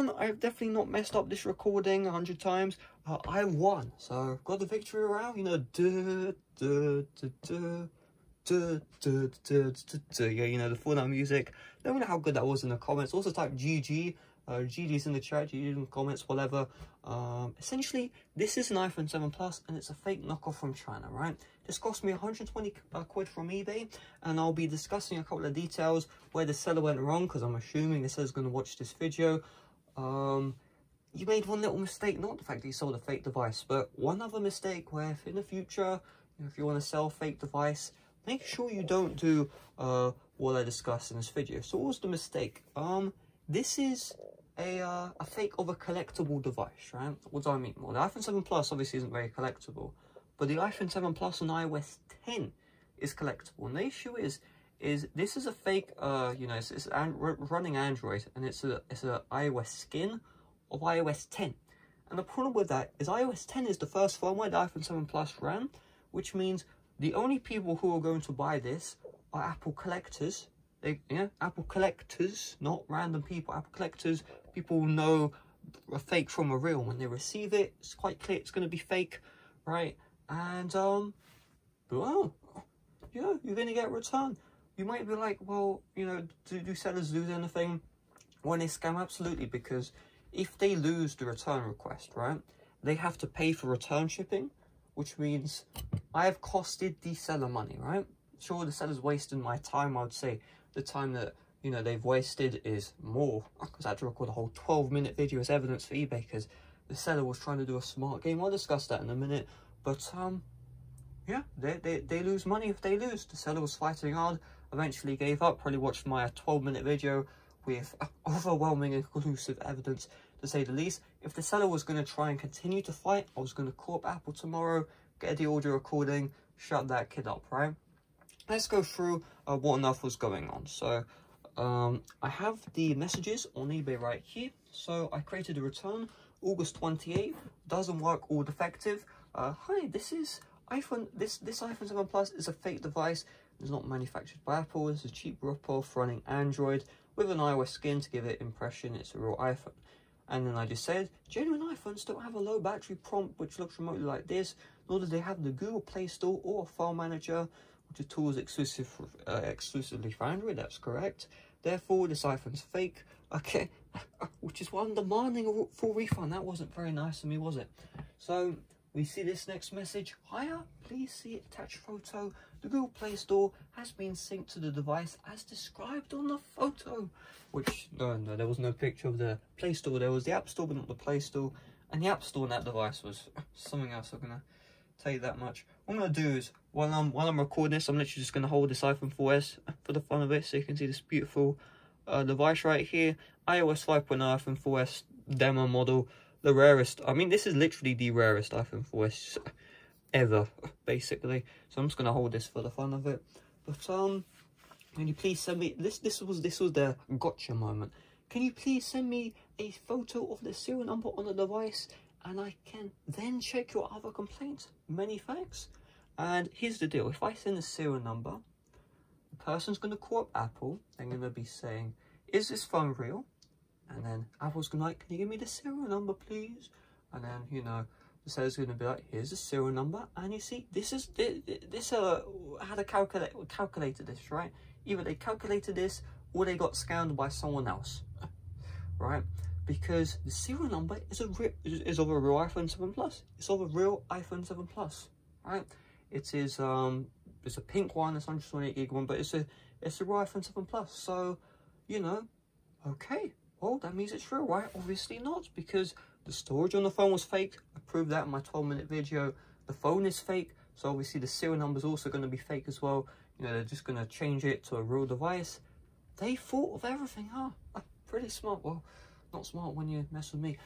won. I've definitely not messed up this recording 100 times. I won. So got the victory around, you know, yeah, you know, the Fortnite music. Let me know how good that was in the comments. Also type GG. GG's in the chat, GG in the comments, whatever. Essentially, this is an iPhone 7 Plus, and it's a fake knockoff from China, right? This cost me 120 quid from eBay, and I'll be discussing a couple of details where the seller went wrong, because I'm assuming the seller's going to watch this video. You made one little mistake, not the fact that you sold a fake device, but one other mistake where if in the future, you know, if you want to sell a fake device, make sure you don't do what I discussed in this video. So what was the mistake? This is a fake of a collectible device, right? What do I mean? Well, the iPhone 7 Plus obviously isn't very collectible, but the iPhone 7 Plus on iOS 10 is collectible. And the issue is this is a fake, you know, it's running Android, and it's a iOS skin of iOS 10. And the problem with that is iOS 10 is the first firmware the iPhone 7 Plus ran, which means the only people who are going to buy this are Apple collectors. Apple collectors, not random people. Apple collectors, people know a fake from a real. When they receive it, it's quite clear it's going to be fake, right? And, well, yeah, you're going to get a return. You might be like, well, you know, do sellers lose anything when they scam? Absolutely, because if they lose the return request, right, they have to pay for return shipping, which means I have costed the seller money, right? Sure, the seller's wasting my time. I would say the time that, you know, they've wasted is more, because I had to record a whole 12-minute video as evidence for eBay because the seller was trying to do a smart game. I'll discuss that in a minute. But yeah, they lose money if they lose. The seller was fighting hard, eventually gave up. Probably watched my 12-minute video with overwhelming and conclusive evidence, to say the least. If the seller was going to try and continue to fight, I was going to call up Apple tomorrow, get the audio recording, shut that kid up, right? Let's go through what on earth was going on. So I have the messages on eBay right here. So I created a return August 28th. Doesn't work, all defective. Hi, this is iPhone. This iPhone 7 Plus is a fake device. It's not manufactured by Apple. It's a cheap ripoff running Android with an iOS skin to give it impression it's a real iPhone. And then I just said, genuine iPhones don't have a low battery prompt which looks remotely like this, nor do they have the Google Play Store or a file manager, which are tools exclusively for Android. That's correct. Therefore, this iPhone's fake. Okay, which is why I'm demanding a full refund. That wasn't very nice of me, was it? So we see this next message. Hiya, please see attached photo. The Google Play Store has been synced to the device as described on the photo. Which, no, there was no picture of the Play Store. There was the App Store, but not the Play Store. And the App Store on that device was something else. I'm going to tell you that much. What I'm going to do is, while I'm recording this, I'm literally just going to hold this iPhone 4S for the fun of it, so you can see this beautiful device right here. iOS 5.0 iPhone 4S demo model. The rarest. I mean, this is literally the rarest iPhone 4S ever, basically. So I'm just going to hold this for the fun of it. But, can you please send me... This was the gotcha moment. Can you please send me a photo of the serial number on the device, and I can then check your other complaints? Many thanks. And here's the deal. If I send a serial number, the person's going to call up Apple. They're going to be saying, is this phone real? And then Apple's going to be like, can you give me the serial number, please? And then, you know, the seller's going to be like, here's the serial number. And you see, how they calculated this, right? Either they calculated this or they got scammed by someone else, right? Because the serial number is of a real iPhone 7 Plus. It's of a real iPhone 7 Plus, right? It is it's a pink one, it's 128 gig one, but it's a real iPhone 7 Plus. So, you know, okay, well, that means it's real, right? Obviously not, because the storage on the phone was fake. I proved that in my 12-minute video. The phone is fake, so obviously the serial number is also going to be fake as well. You know, they're just going to change it to a real device. They thought of everything, huh? Pretty smart. Well, not smart when you mess with me.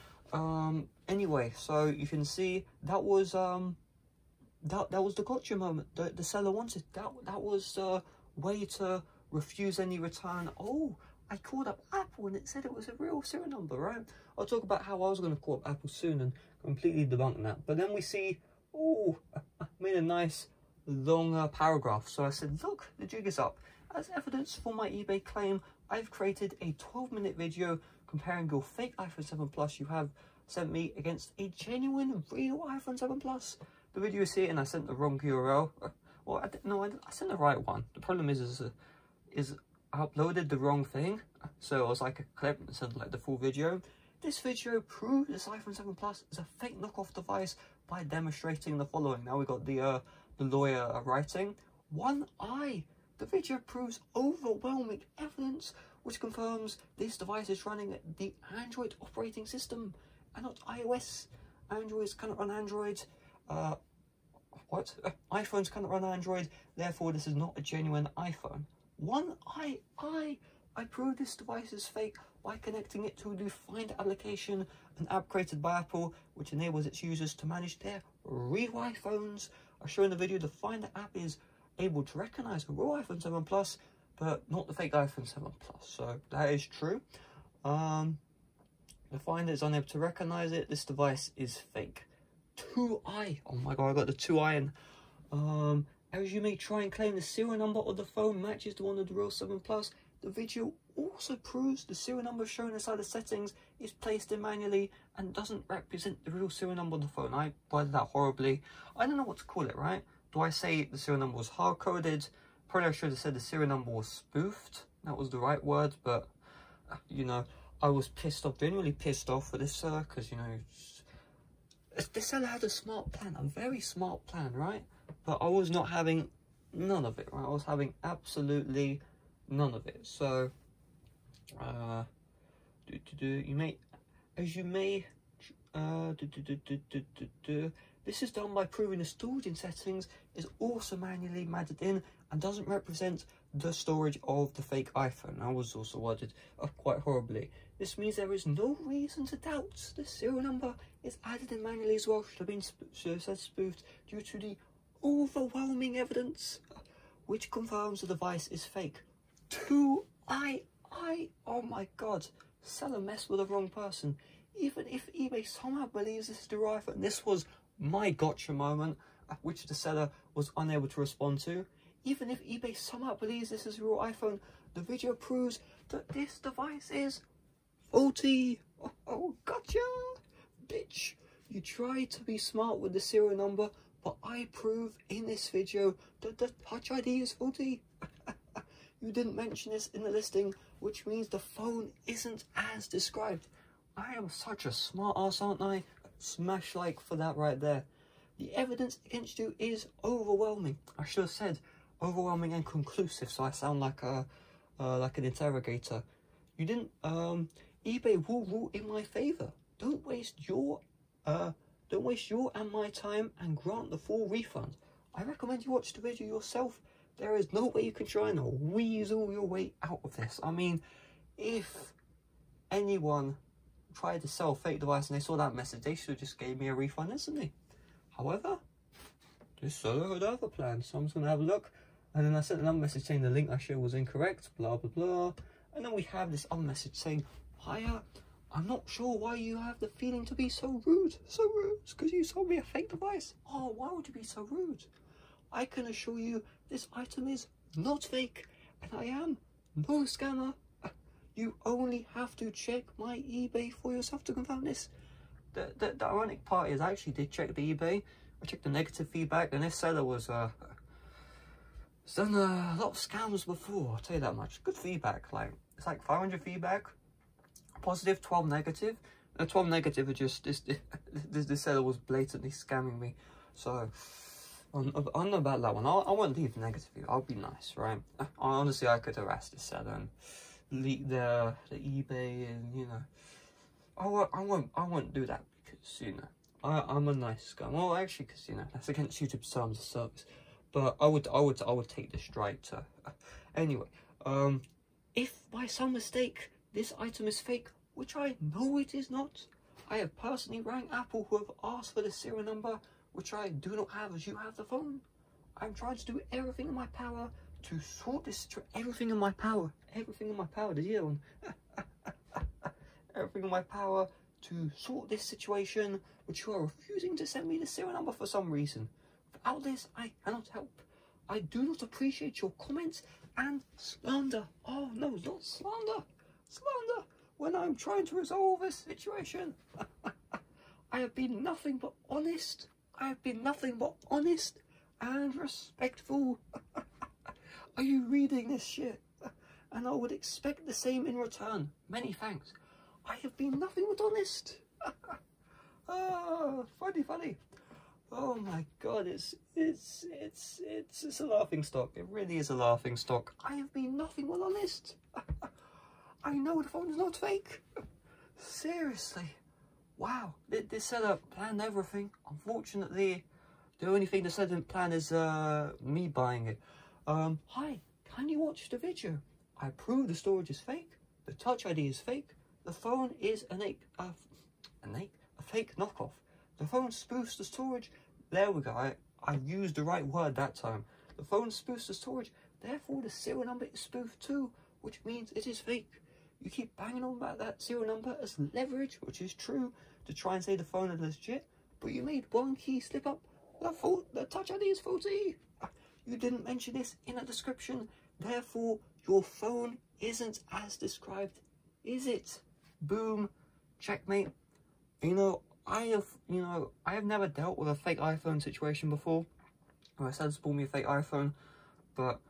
Anyway, so you can see that was that was the gotcha moment that the seller wanted. That was a way to refuse any return. Oh, I called up Apple and it said it was a real serial number, right? I'll talk about how I was going to call up Apple soon and completely debunk that. But then we see, oh, I made a nice long paragraph. So I said, look, the jig is up. As evidence for my eBay claim, I've created a 12-minute video comparing your fake iPhone 7 Plus you have sent me against a genuine, real iPhone 7 Plus. The video is here and I sent the wrong URL. Well, I sent the right one. The problem is I uploaded the wrong thing. So it was like a clip instead of like the full video. This video proves this iPhone 7 Plus is a fake knockoff device by demonstrating the following. Now we got the lawyer writing. One eye. The video proves overwhelming evidence which confirms this device is running the Android operating system and not iOS. Androids cannot run Android. iPhones cannot run Android. Therefore, this is not a genuine iPhone. One eye. I prove this device is fake by connecting it to the Find application, an app created by Apple, which enables its users to manage their real iPhones. I show in the video the Find app is able to recognize a real iPhone 7 Plus, but not the fake iPhone 7 Plus. So that is true. The Finder is unable to recognize it. This device is fake. 2i. Oh my god, I got the 2i in. As you may try and claim the serial number of the phone matches the one of the real 7 Plus, the video also proves the serial number shown inside the settings is placed in manually and doesn't represent the real serial number of the phone. I worded that horribly. I don't know what to call it, right? Do I say the serial number was hard-coded? Probably I should have said the serial number was spoofed. That was the right word, but, you know, I was pissed off, genuinely pissed off for this seller, because, you know, this seller had a smart plan, a very smart plan, right? But I was not having none of it, right? I was having absolutely none of it. So, this is done by proving the storage in settings is also manually added in and doesn't represent the storage of the fake iPhone. I was also worded quite horribly. This means there is no reason to doubt the serial number is added in manually as well. Should have said spoofed due to the overwhelming evidence which confirms the device is fake. 2i. Oh my god. Seller messed with the wrong person. Even if eBay somehow believes this is the right iPhone, this was my gotcha moment, which the seller was unable to respond to. Even if eBay somehow believes this is a real iPhone, the video proves that this device is faulty. Oh, gotcha, bitch. You tried to be smart with the serial number, but I prove in this video that the Touch ID is faulty. You didn't mention this in the listing, which means the phone isn't as described. I am such a smart ass, aren't I? Smash like for that right there. The evidence against you is overwhelming. I should have said overwhelming and conclusive, so I sound like an interrogator. You didn't. eBay will rule in my favor. Don't waste your and my time and grant the full refund. I recommend you watch the video yourself. There is no way you can try and weasel your way out of this. I mean, if anyone tried to sell a fake device and they saw that message, they should have just gave me a refund instantly. However, this seller had other plans, so I'm just going to have a look. And then I sent another message saying the link I shared was incorrect, blah, blah, blah. And then we have this other message saying, hiya, I'm not sure why you have the feeling to be so rude. So rude, because you sold me a fake device. Oh, why would you be so rude? I can assure you this item is not fake, and I am no scammer. You only have to check my eBay for yourself to confirm this. The ironic part is I actually did check the eBay. I checked the negative feedback, and this seller was has done a lot of scams before, I'll tell you that much. Good feedback, like it's like 500 feedback, positive, 12 negative. The 12 negative are just this seller was blatantly scamming me. So I don't know about that one. I won't leave negative. I'll be nice, right? Honestly, I could harass this seller and leak the eBay, and you know, I won't do that because you know I'm a nice guy. Well, actually, because you know that's against YouTube terms of service. But I would take the strike to anyway. If by some mistake this item is fake, which I know it is not, I have personally rang Apple, who have asked for the serial number, which I do not have as you have the phone. I'm trying to do everything in my power to sort this. Everything in my power. Everything in my power. Did you hear one? Everything in my power to sort this situation, which you are refusing to send me the serial number for some reason. Without this, I cannot help. I do not appreciate your comments and slander. Oh no, not slander. Slander. when I'm trying to resolve a situation. I have been nothing but honest. I have been nothing but honest and respectful. Are you reading this shit? And I would expect the same in return. Many thanks. I have been nothing but honest. Funny. Oh my god, it's a laughing stock. It really is a laughing stock. I have been nothing but honest. I know the phone is not fake. Seriously. Wow. This seller planned everything. Unfortunately, the only thing the seller didn't plan is me buying it. Hi, can you watch the video? I prove the storage is fake. The Touch ID is fake. The phone is a fake knockoff. The phone spoofs the storage. There we go. I used the right word that time. The phone spoofs the storage. Therefore, the serial number is spoofed too, which means it is fake. You keep banging on about that serial number as leverage, which is true, to try and say the phone is legit, but you made one key slip up. The Touch ID is faulty. You didn't mention this in a description. Therefore, your phone isn't as described, is it? Boom. Checkmate. I have never dealt with a fake iPhone situation before. My son's bought me a fake iPhone, but,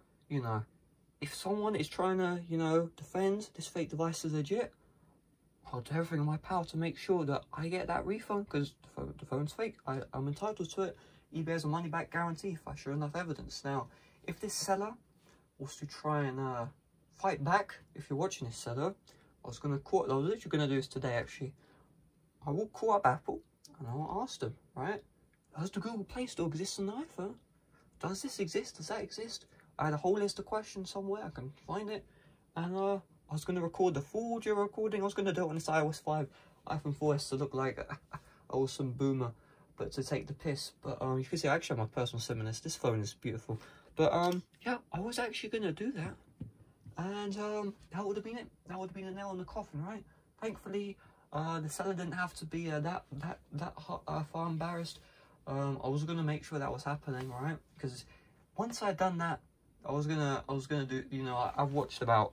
if someone is trying to, defend this fake device as legit, I'll do everything in my power to make sure that I get that refund, because the phone's fake. I'm entitled to it. eBay has a money-back guarantee if I show enough evidence. Now, if this seller was to try and fight back, if you're watching this seller, I was literally going to do this today, actually. I will call up Apple and I will ask them, right? Does the Google Play Store exist on the iPhone? Does this exist? Does that exist? I had a whole list of questions somewhere. I can find it. And I was going to record the full audio recording. I was going to do it on this iOS 5 iPhone 4S to look like an awesome boomer, but to take the piss. But you can see I actually have my personal seminar. This phone is beautiful. But yeah, I was actually going to do that. And that would have been it. That would have been a nail in the coffin, right? Thankfully, the seller didn't have to be that far embarrassed. I was gonna make sure that was happening, right? Because once I'd done that, I was gonna do. I've watched about,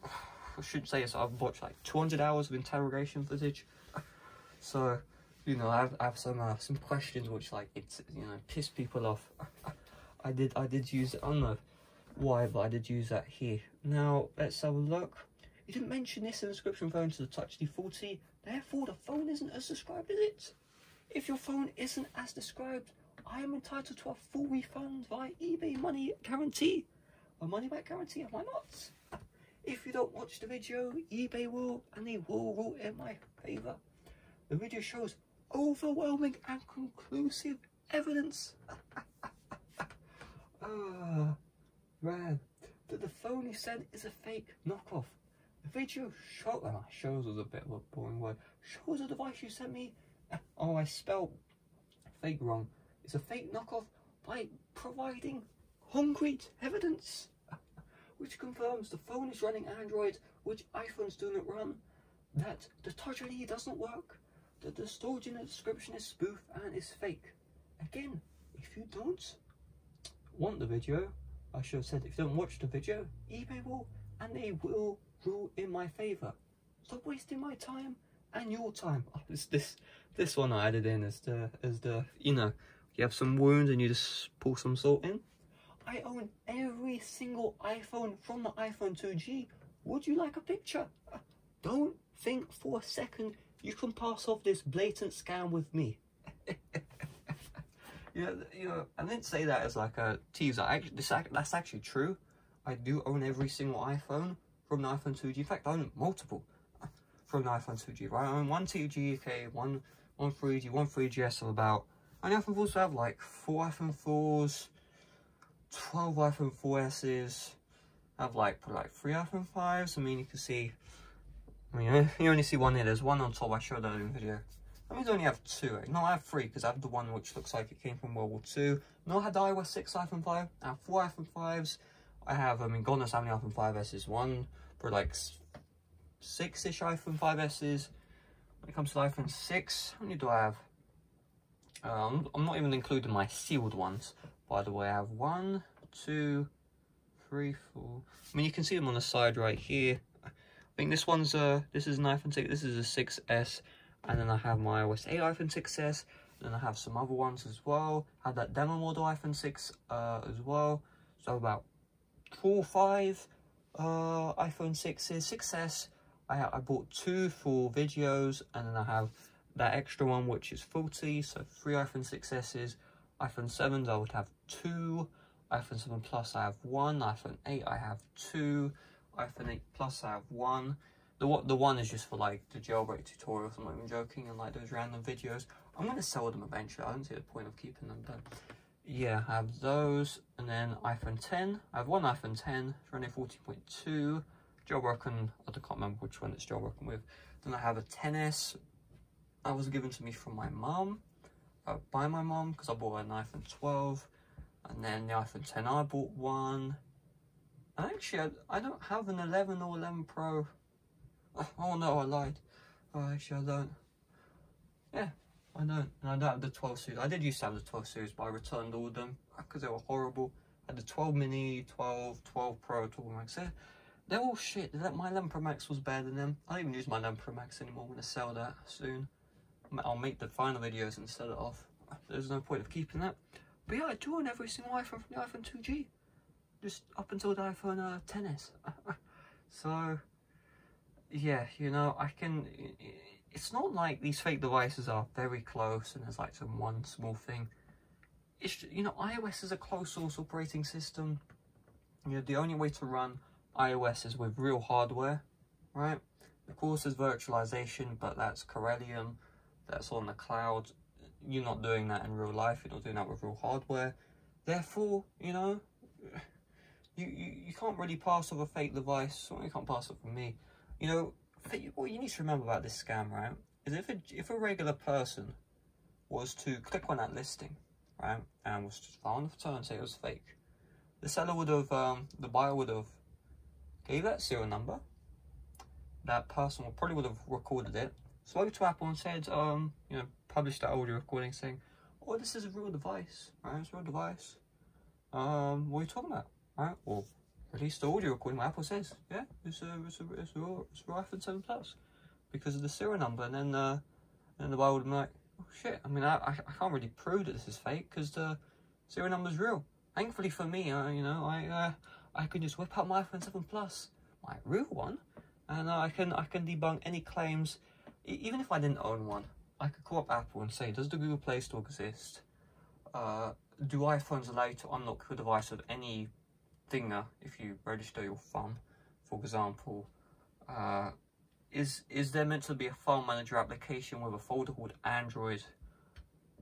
I shouldn't say this. I've watched like 200 hours of interrogation footage. So, I have some questions which piss people off. I did use it. I don't know why, but I did use that here. Now let's have a look. You didn't mention this in the description phone to the Touch ID faulty. Therefore, the phone isn't as described, is it? If your phone isn't as described, I am entitled to a full refund via eBay money guarantee. A money back guarantee, am I not? If you don't watch the video, eBay will, and they will rule in my favour. The video shows overwhelming and conclusive evidence. Man, that the phone you sent is a fake knockoff. The video shows was a bit of a boring word. Shows the device you sent me. Oh, I spelled fake wrong. It's a fake knockoff by providing concrete evidence, which confirms the phone is running Android, which iPhones do not run. That the Touch ID doesn't work. That the storage in the description is spoof and is fake. Again, if you don't want the video, I should have said if you don't watch the video, eBay will, and they will rule in my favour. Stop wasting my time and your time. Oh, this one I added in as the you have some wounds and you just pour some salt in. I own every single iPhone from the iPhone 2G. Would you like a picture? Don't think for a second you can pass off this blatant scam with me. I didn't say that as like a teaser. That's actually true. I do own every single iPhone from the iPhone 2G. In fact, I own multiple from the iPhone 2G. Right? I own one 2G, okay, one 3G, one 3GS of about. And the iPhone 4s have like 4 iPhone 4s, 12 iPhone 4Ss. I have like probably like 3 iPhone 5s. I mean, you can see. I mean, you only see one here. There's one on top. I showed that in the video. That means I only have 2. No, I have 3 because I have the one which looks like it came from World War II. No, I had the iOS 6 iPhone 5. I have 4 iPhone 5s. I have, God knows how many iPhone 5Ss. One for like 6-ish iPhone 5Ss. When it comes to iPhone 6, how many do I have? I'm not even including my sealed ones. By the way, I have 1, 2, 3, 4. I mean, you can see them on the side right here. think this one's this is an iPhone 6, this is a 6S, and then I have my iOS 8 iPhone 6S, and then I have some other ones as well. I have that demo model iPhone 6 as well. So about 4 or 5 iPhone 6s, 6S. I bought 2 for videos, and then I have that extra one which is faulty, so 3 iPhone 6Ss. iPhone 7s I would have 2, iPhone 7 Plus I have 1, iPhone 8 I have 2, iPhone 8 Plus I have 1. The one is just for like the jailbreak tutorials, I'm not even joking, and like those random videos. I'm going to sell them eventually, I don't see the point of keeping them, but yeah, I have those. And then iPhone 10, I have 1 iPhone 10, running 14.2, jailbroken, I can't remember which one it's jailbroken with. Then I have a 10S, that was given to me from my mum, by my mum, because I bought an iPhone 12, and then the iPhone 10 I bought one, and actually I don't have an 11 or 11 Pro, oh no, I lied, oh actually I don't, yeah, I don't, and I don't have the 12 series. I did used to have the 12 series, but I returned all of them, because they were horrible. I had the 12 mini, 12 Pro, 12 Max, they're all shit. My 11 Pro Max was better than them. I don't even use my 11 Pro Max anymore, I'm going to sell that soon. I'll make the final videos and sell it off. There's no point of keeping that. But yeah, I do own every single iPhone from the iPhone 2G. Just up until the iPhone 10s. So, yeah, you know, I can... It's not like these fake devices are very close and there's like some one small thing. It's, you know, iOS is a closed source operating system. You know, the only way to run iOS is with real hardware, right? Of course, there's virtualization, but that's Corellium. That's on the cloud. You're not doing that in real life. You're not doing that with real hardware. Therefore, you know, you can't really pass off a fake device. Well, you can't pass it from me. You know, what you need to remember about this scam, right, is if a regular person was to click on that listing, right, and was to file on the return and say it was fake, the seller would have, the buyer would have gave that serial number. That person probably would have recorded it, spoke to Apple and said, you know, published that audio recording saying, oh, this is a real device, right? It's a real device. What are you talking about, right? Or released the audio recording where Apple says, yeah, it's a real iPhone 7 Plus because of the serial number. And then the buyer would be like, oh shit, I mean, I can't really prove that this is fake because the serial number is real. Thankfully for me, you know, I can just whip out my iPhone 7 Plus, my real one, and I can debunk any claims. Even if I didn't own one, I could call up Apple and say, does the Google Play Store exist? Do iPhones allow you to unlock your device with any finger if you register your thumb, for example? Is there meant to be a file manager application with a folder called Android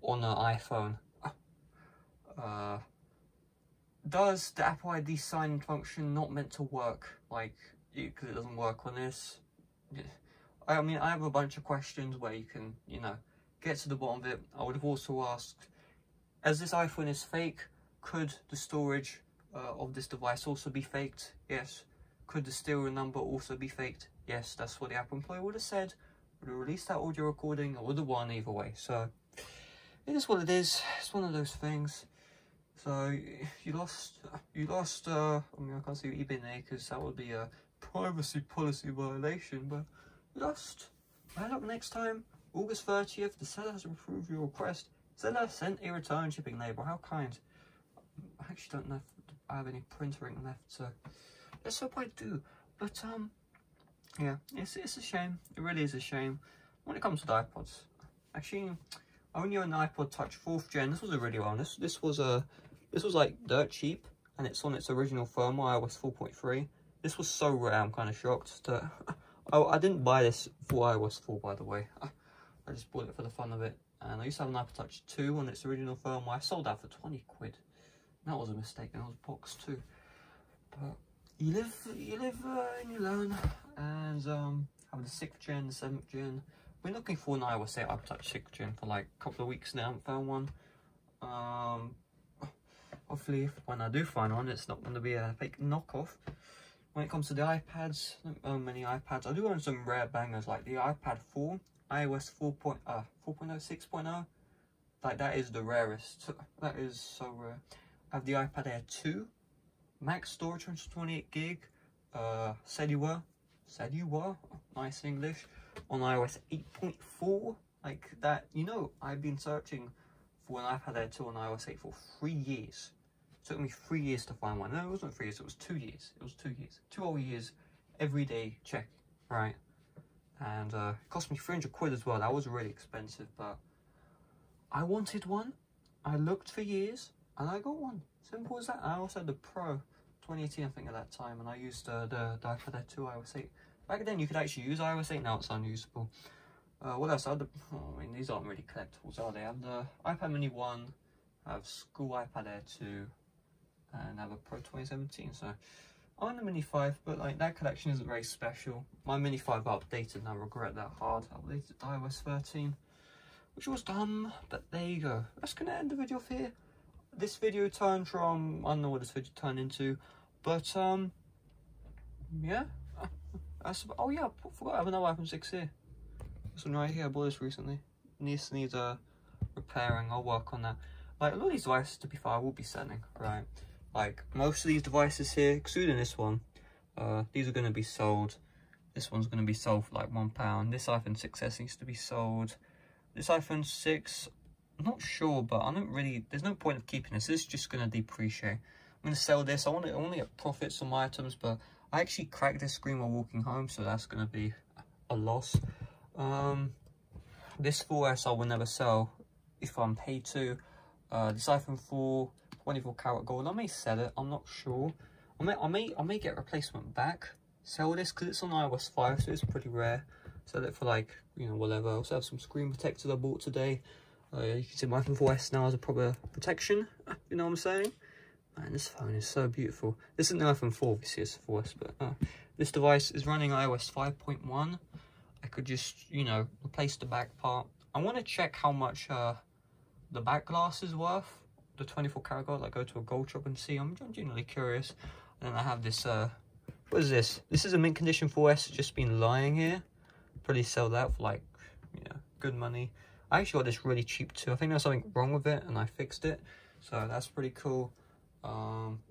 on an iPhone? Does the Apple ID sign function not meant to work? Like, because it doesn't work on this? I mean, I have a bunch of questions where you can, you know, get to the bottom of it. I would have also asked, as this iPhone is fake, could the storage of this device also be faked? Yes. Could the serial number also be faked? Yes, that's what the Apple employee would have said. Would have released that audio recording, or would have won either way. So, it is what it is. It's one of those things. So, you lost, I mean, I can't see eBay there because that would be a privacy policy violation, but lost. Well, look, next time, August 30th, the seller has approved your request. Seller sent a return shipping label. How kind. I actually don't know if I have any printer ink left, so let's hope I do. But, yeah, it's a shame. It really is a shame. When it comes to the iPods, actually, I only own the iPod Touch 4th gen. This was a really well. This was like dirt cheap, and it's on its original firmware, iOS 4.3. This was so rare, I'm kind of shocked that... Oh, I didn't buy this for iOS 4, by the way. I just bought it for the fun of it. And I used to have an iPod Touch 2 on its original firmware. I sold that for 20 quid. That was a mistake, and it was boxed too. But you live and you learn. And having the 6th gen, the 7th gen. Been looking for an iOS 8 iPod Touch 6th gen for like a couple of weeks now. I haven't found one. Hopefully, when I do find one, it's not going to be a fake knockoff. When it comes to the iPads, I don't own many iPads. I do own some rare bangers like the iPad 4, iOS 4.0, 6.0. Like, that is the rarest. That is so rare. I have the iPad Air 2, max storage 128 gig, cellular, said you were. Nice English. On iOS 8.4, like that, you know, I've been searching for an iPad Air 2 on iOS 8 for 3 years. It took me 3 years to find one. No, it wasn't 3 years, it was 2 years. It was 2 years. 2 whole years, every day check, right? And it cost me 300 quid as well. That was really expensive, but I wanted one. I looked for years, and I got one. Simple as that. I also had the Pro 2018, I think, at that time, and I used the iPad Air 2 iOS 8. Back then, you could actually use iOS 8. Now it's unusable. What else? I had I mean, these aren't really collectibles, are they? I have the iPad Mini 1, I have School iPad Air 2, and I have a Pro 2017. So I'm on the Mini 5, but like that collection isn't very special. My Mini 5 updated, and I regret that hard. I updated to iOS 13, which was dumb, but there you go. That's gonna end the video here. This video turned from, I don't know what this video turned into, but yeah. Oh yeah, I forgot I have another iPhone 6 here. This one right here, I bought this recently. This needs repairing. I'll work on that. Like, a lot of these devices, to be fair, I will be selling, right? Like, most of these devices here, excluding this one, these are going to be sold. This one's going to be sold for like £1. This iPhone 6s needs to be sold. This iPhone 6, I'm not sure, but I don't really, there's no point of keeping this. This is just going to depreciate. I'm going to sell this. I want to get profits on my items, but I actually cracked this screen while walking home, so that's going to be a loss. This 4S I will never sell if I'm paid to. This iPhone 4 24 karat gold, I may sell it. I'm not sure. I may get a replacement back. Sell this because it's on iOS 5, so it's pretty rare. Sell it for like, you know, whatever. I also have some screen protectors I bought today. You can see my iPhone 4S now has a proper protection. You know what I'm saying? Man, this phone is so beautiful. This isn't the iPhone 4, obviously it's 4S, but this device is running iOS 5.1. I could just, you know, replace the back part. I want to check how much the back glass is worth. The 24 karat gold. Like, go to a gold shop and see. I'm genuinely curious. And then I have this, what is this? This is a mint condition 4S. It's just been lying here. Probably sell that for like, you know, good money. I actually got this really cheap too. I think there's something wrong with it and I fixed it. So that's pretty cool.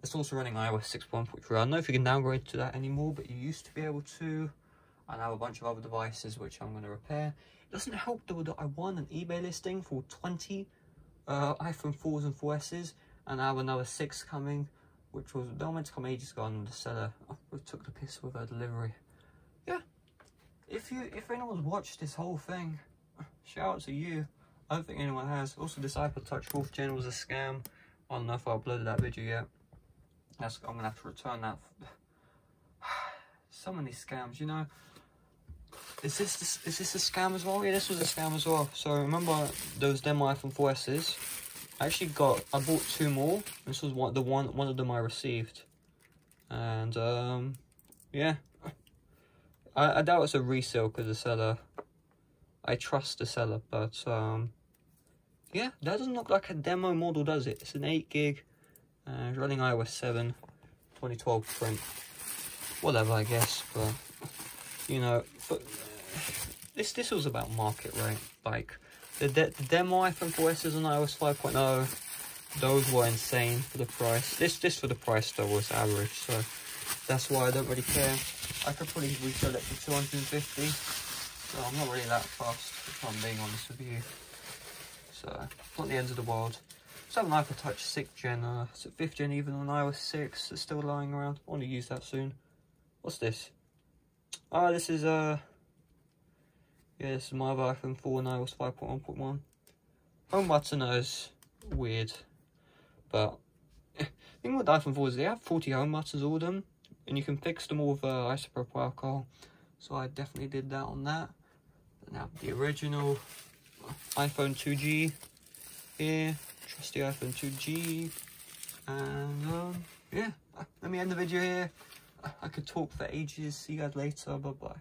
It's also running iOS 6.1.3. I don't know if you can downgrade to that anymore, but you used to be able to. And I have a bunch of other devices which I'm going to repair. It doesn't help though that I won an eBay listing for 20 iPhone 4s and 4Ss, and I have another 6 coming, which was, they were meant to come ages ago, and the seller took the piss with her delivery. Yeah, if anyone's watched this whole thing, shout out to you. I don't think anyone has. Also, this iPod Touch 4th Gen was a scam. I don't know if I uploaded that video yet. I'm gonna have to return that. So many scams, you know. Is this a scam as well? Yeah, this was a scam as well. So remember those demo iPhone 4Ss? I bought 2 more. This was one of them I received. And yeah. I doubt it's a resale because the seller, I trust the seller, but yeah, that doesn't look like a demo model, does it? It's an 8 gig, running iOS 7, 2012 print. Whatever, I guess, but you know, but this was about market rate. Like the demo iPhone 4Ss on iOS 5.0, those were insane for the price. This for the price though was average, so that's why I don't really care. I could probably resell it for 250, so I'm not really that fast if I'm being honest with you. So not the end of the world. So I have an iPod Touch 6th gen, it's at 5th gen even on iOS 6. It's still lying around. I want to use that soon. What's this? Oh, this is yeah, this is my other iPhone 4 and iOS 5.1.1. Home button is weird, but the thing with the iPhone 4 is they have 40 home buttons, all of them, and you can fix them all with isopropyl alcohol. So I definitely did that on that. But now the original iPhone 2G here, trusty iPhone 2G, and yeah, let me end the video here. I could talk for ages. See you guys later. Bye bye.